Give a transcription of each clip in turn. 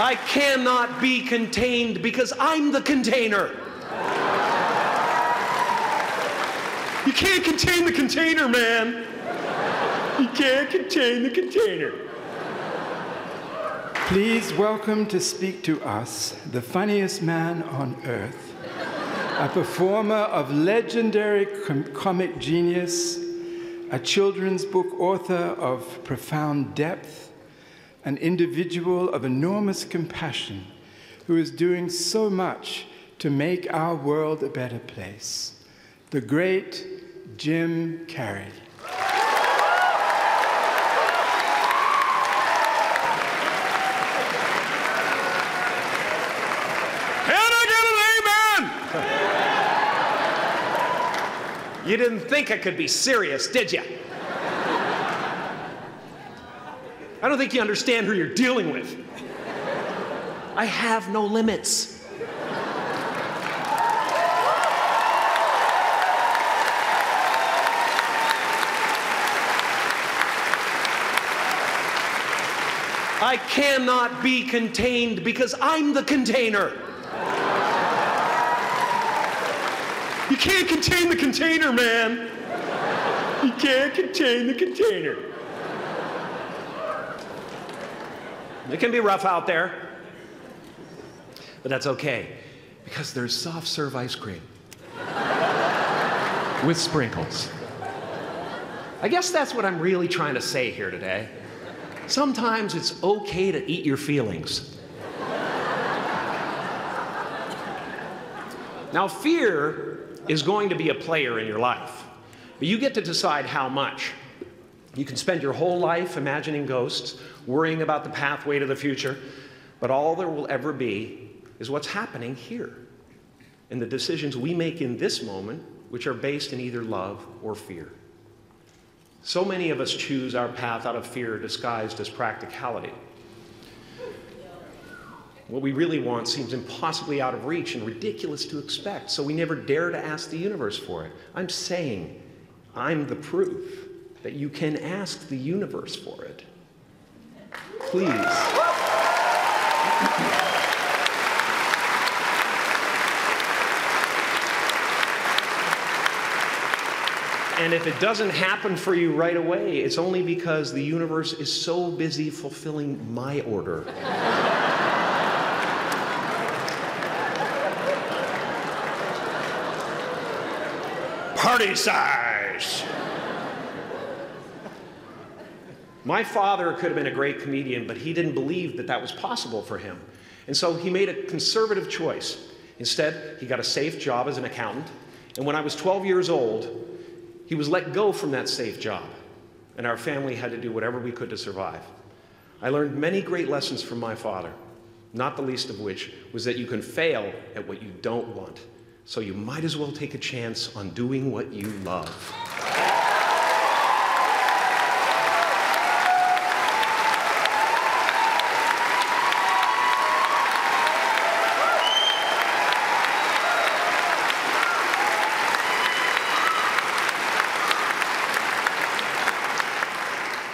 I cannot be contained because I'm the container. You can't contain the container, man. You can't contain the container. Please welcome to speak to us the funniest man on earth, a performer of legendary comic genius, a children's book author of profound depth, an individual of enormous compassion who is doing so much to make our world a better place, the great Jim Carrey. You didn't think I could be serious, did you? I don't think you understand who you're dealing with. I have no limits. I cannot be contained because I'm the container. You can't contain the container, man. You can't contain the container. It can be rough out there, but that's okay, because there's soft serve ice cream with sprinkles. I guess that's what I'm really trying to say here today. Sometimes it's okay to eat your feelings. Now, fear is going to be a player in your life, but you get to decide how much. You can spend your whole life imagining ghosts, worrying about the pathway to the future, but all there will ever be is what's happening here, and the decisions we make in this moment, which are based in either love or fear. So many of us choose our path out of fear disguised as practicality. What we really want seems impossibly out of reach and ridiculous to expect, so we never dare to ask the universe for it. I'm saying I'm the proof that you can ask the universe for it. Please. And if it doesn't happen for you right away, it's only because the universe is so busy fulfilling my order. Party size! My father could have been a great comedian, but he didn't believe that that was possible for him. And so he made a conservative choice. Instead, he got a safe job as an accountant. And when I was 12 years old, he was let go from that safe job. And our family had to do whatever we could to survive. I learned many great lessons from my father, not the least of which was that you can fail at what you don't want. So you might as well take a chance on doing what you love.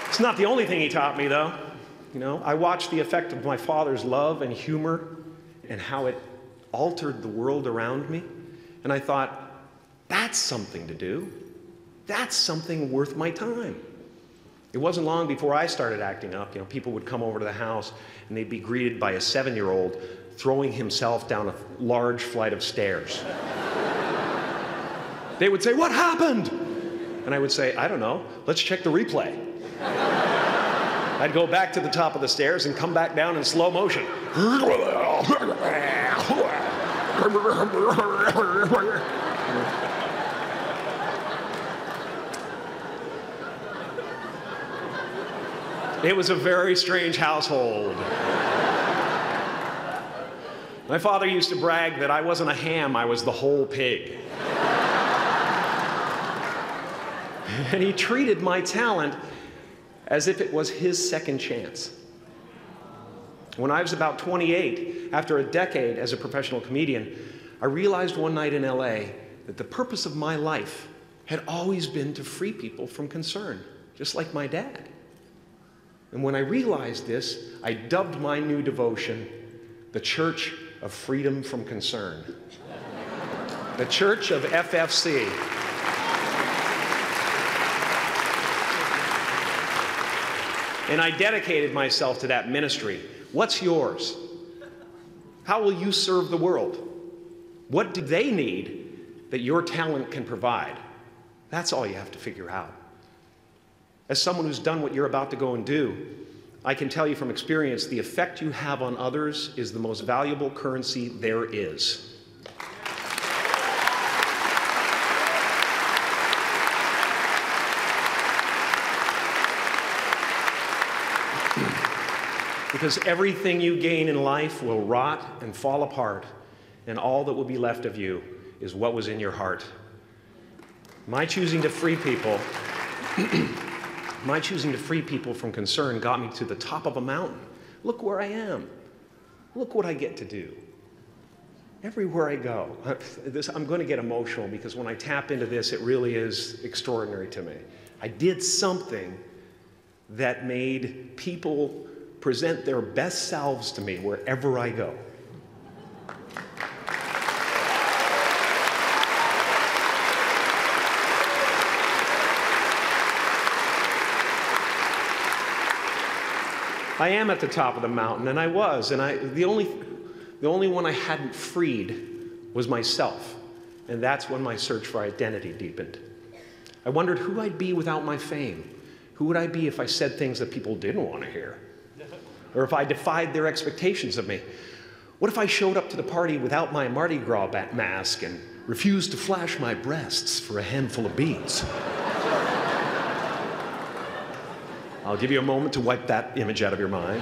It's not the only thing he taught me, though. You know, I watched the effect of my father's love and humor and how it altered the world around me. And I thought, that's something to do. That's something worth my time. It wasn't long before I started acting up. You know, people would come over to the house and they'd be greeted by a 7-year-old throwing himself down a large flight of stairs. They would say, "What happened?" And I would say, "I don't know. Let's check the replay." I'd go back to the top of the stairs and come back down in slow motion. It was a very strange household. My father used to brag that I wasn't a ham, I was the whole pig. And he treated my talent as if it was his second chance. When I was about 28, after a decade as a professional comedian, I realized one night in LA that the purpose of my life had always been to free people from concern, just like my dad. And when I realized this, I dubbed my new devotion the Church of Freedom from Concern. The Church of FFC. And I dedicated myself to that ministry. What's yours? How will you serve the world? What do they need that your talent can provide? That's all you have to figure out. As someone who's done what you're about to go and do, I can tell you from experience, the effect you have on others is the most valuable currency there is. Because everything you gain in life will rot and fall apart, and all that will be left of you is what was in your heart. My choosing to free people, my choosing to free people from concern got me to the top of a mountain. Look where I am. Look what I get to do. Everywhere I go. I'm going to get emotional because when I tap into this, it really is extraordinary to me. I did something that made people present their best selves to me wherever I go. I am at the top of the mountain, and I was, and the only one I hadn't freed was myself, and that's when my search for identity deepened. I wondered who I'd be without my fame. Who would I be if I said things that people didn't want to hear? Or if I defied their expectations of me? What if I showed up to the party without my Mardi Gras mask and refused to flash my breasts for a handful of beads? I'll give you a moment to wipe that image out of your mind.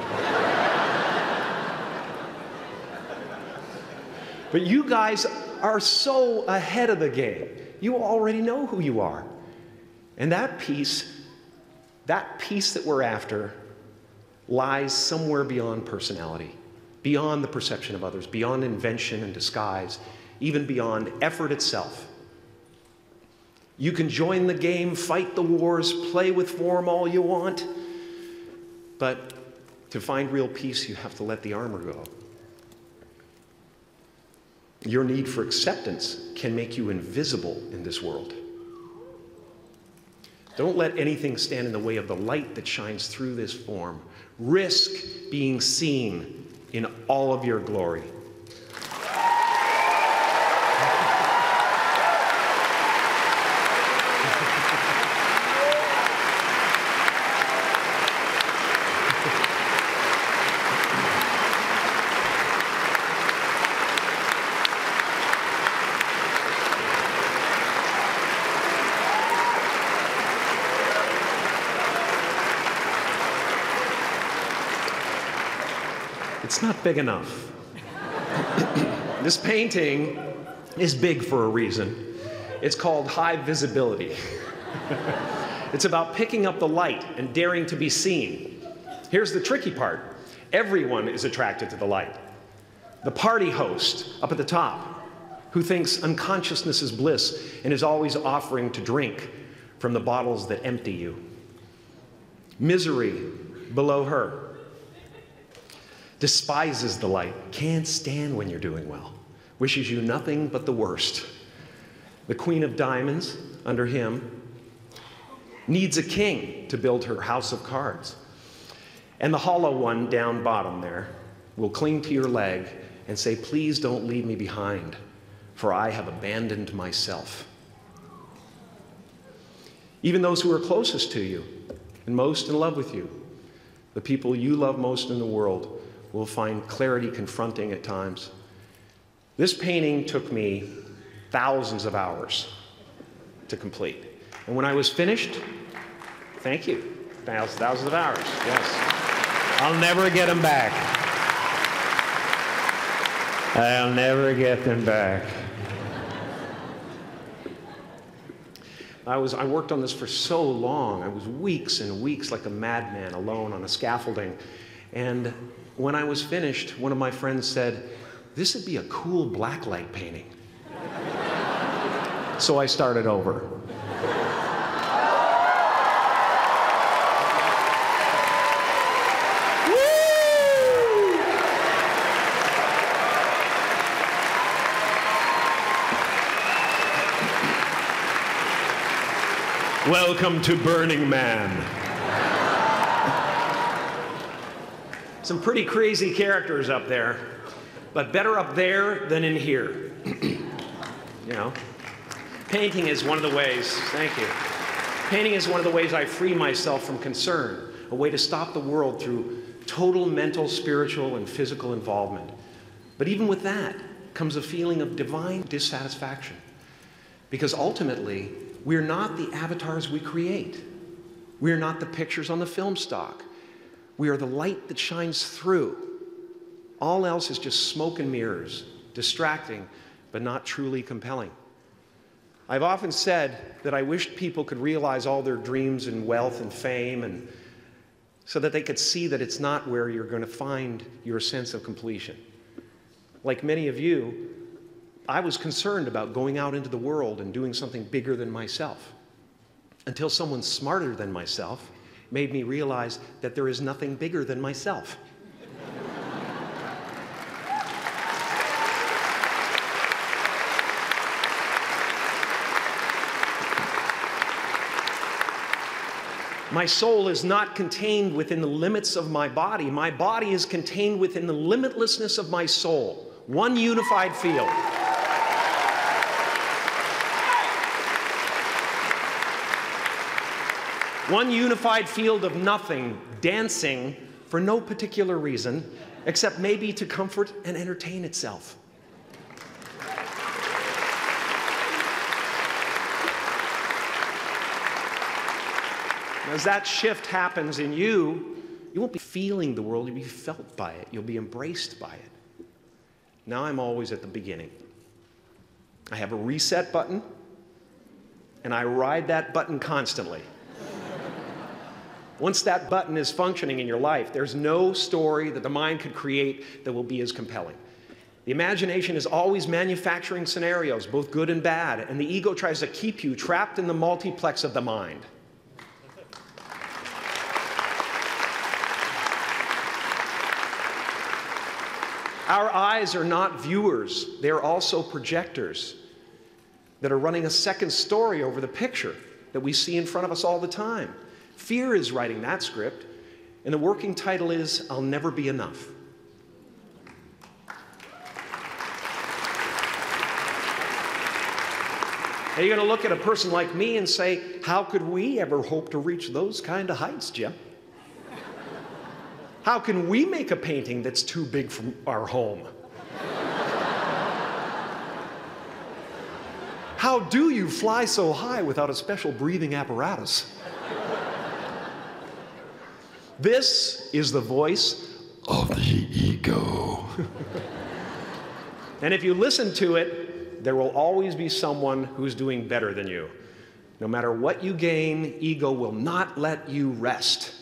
But you guys are so ahead of the game. You already know who you are. And that peace that we're after lies somewhere beyond personality, beyond the perception of others, beyond invention and disguise, even beyond effort itself. You can join the game, fight the wars, play with form all you want, but to find real peace, you have to let the armor go. Your need for acceptance can make you invisible in this world. Don't let anything stand in the way of the light that shines through this form. Risk being seen in all of your glory. It's not big enough. This painting is big for a reason. It's called high visibility. It's about picking up the light and daring to be seen. Here's the tricky part. Everyone is attracted to the light. The party host up at the top, who thinks unconsciousness is bliss and is always offering to drink from the bottles that empty you. Misery below her. Despises the light, can't stand when you're doing well, wishes you nothing but the worst. The Queen of Diamonds, under him, needs a king to build her house of cards. And the hollow one down bottom there will cling to your leg and say, please don't leave me behind, for I have abandoned myself. Even those who are closest to you and most in love with you, the people you love most in the world, will find clarity confronting at times. This painting took me thousands of hours to complete. And when I was finished, thank you, thousands of hours, yes. I'll never get them back. I'll never get them back. I worked on this for so long. I was weeks and weeks like a madman alone on a scaffolding. And when I was finished, one of my friends said, this would be a cool blacklight painting. So I started over. Welcome to Burning Man. Some pretty crazy characters up there, but better up there than in here. You know, painting is one of the ways, thank you. Painting is one of the ways I free myself from concern, a way to stop the world through total mental, spiritual, and physical involvement. But even with that comes a feeling of divine dissatisfaction, because ultimately, we're not the avatars we create. We're not the pictures on the film stock. We are the light that shines through. All else is just smoke and mirrors, distracting, but not truly compelling. I've often said that I wished people could realize all their dreams and wealth and fame, and so that they could see that it's not where you're going to find your sense of completion. Like many of you, I was concerned about going out into the world and doing something bigger than myself, until someone smarter than myself made me realize that there is nothing bigger than myself. My soul is not contained within the limits of my body. My body is contained within the limitlessness of my soul. One unified field. One unified field of nothing, dancing for no particular reason, except maybe to comfort and entertain itself. As that shift happens in you, you won't be feeling the world, you'll be felt by it. You'll be embraced by it. Now I'm always at the beginning. I have a reset button, and I ride that button constantly. Once that button is functioning in your life, there's no story that the mind could create that will be as compelling. The imagination is always manufacturing scenarios, both good and bad, and the ego tries to keep you trapped in the multiplex of the mind. Our eyes are not viewers, they're also projectors that are running a second story over the picture that we see in front of us all the time. Fear is writing that script, and the working title is, I'll Never Be Enough. Now you're going to look at a person like me and say, how could we ever hope to reach those kind of heights, Jim? How can we make a painting that's too big for our home? How do you fly so high without a special breathing apparatus? This is the voice of the ego. And if you listen to it, there will always be someone who's doing better than you. No matter what you gain, ego will not let you rest.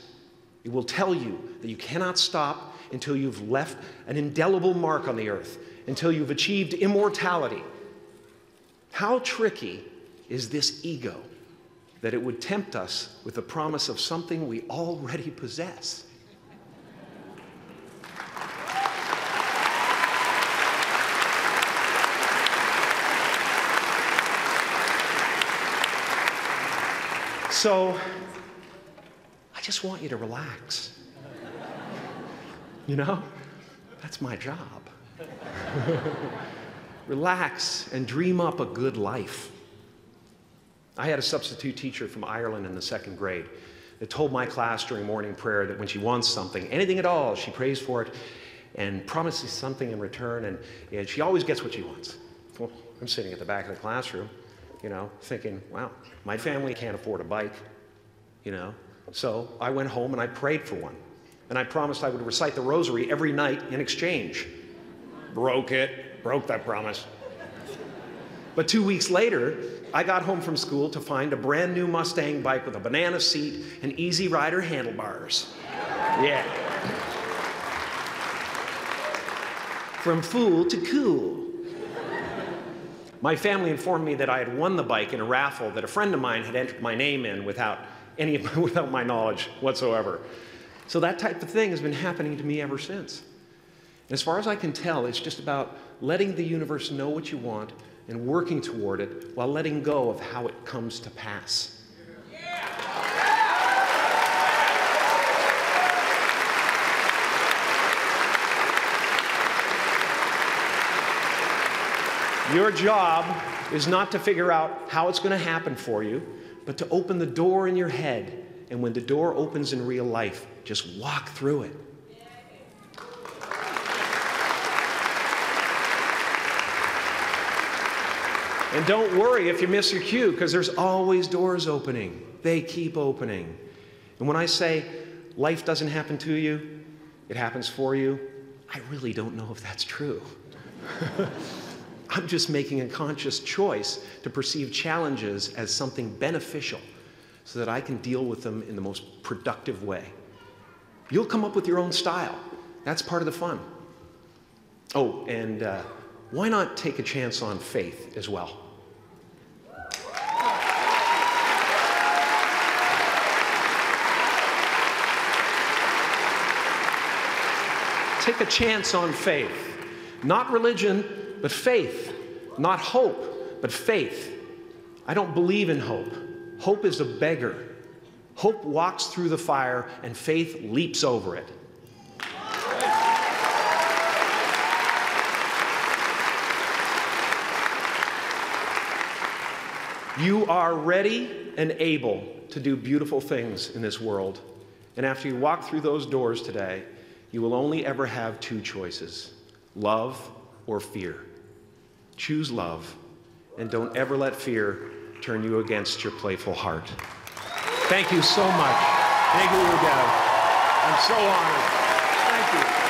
It will tell you that you cannot stop until you've left an indelible mark on the earth, until you've achieved immortality. How tricky is this ego that it would tempt us with the promise of something we already possess? So, I just want you to relax. You know, that's my job. Relax and dream up a good life. I had a substitute teacher from Ireland in the 2nd grade that told my class during morning prayer that when she wants something, anything at all, she prays for it and promises something in return, and she always gets what she wants. Well, I'm sitting at the back of the classroom, you know, thinking, wow, my family can't afford a bike, you know. So I went home and I prayed for one. And I promised I would recite the rosary every night in exchange. Broke that promise. But 2 weeks later, I got home from school to find a brand new Mustang bike with a banana seat and Easy Rider handlebars. Yeah. From fool to cool. My family informed me that I had won the bike in a raffle that a friend of mine had entered my name in without my knowledge whatsoever. So that type of thing has been happening to me ever since. And as far as I can tell, it's just about letting the universe know what you want and working toward it while letting go of how it comes to pass. Your job is not to figure out how it's going to happen for you, but to open the door in your head. And when the door opens in real life, just walk through it. And don't worry if you miss your cue, because there's always doors opening. They keep opening. And when I say life doesn't happen to you, it happens for you, I really don't know if that's true. I'm just making a conscious choice to perceive challenges as something beneficial so that I can deal with them in the most productive way. You'll come up with your own style. That's part of the fun. Oh, and why not take a chance on faith as well? Take a chance on faith. Not religion, but faith. Not hope, but faith. I don't believe in hope. Hope is a beggar. Hope walks through the fire, and faith leaps over it. You are ready and able to do beautiful things in this world. And after you walk through those doors today, you will only ever have two choices: love or fear. Choose love, and don't ever let fear turn you against your playful heart. Thank you so much. Thank you, Gav. I'm so honored. Thank you.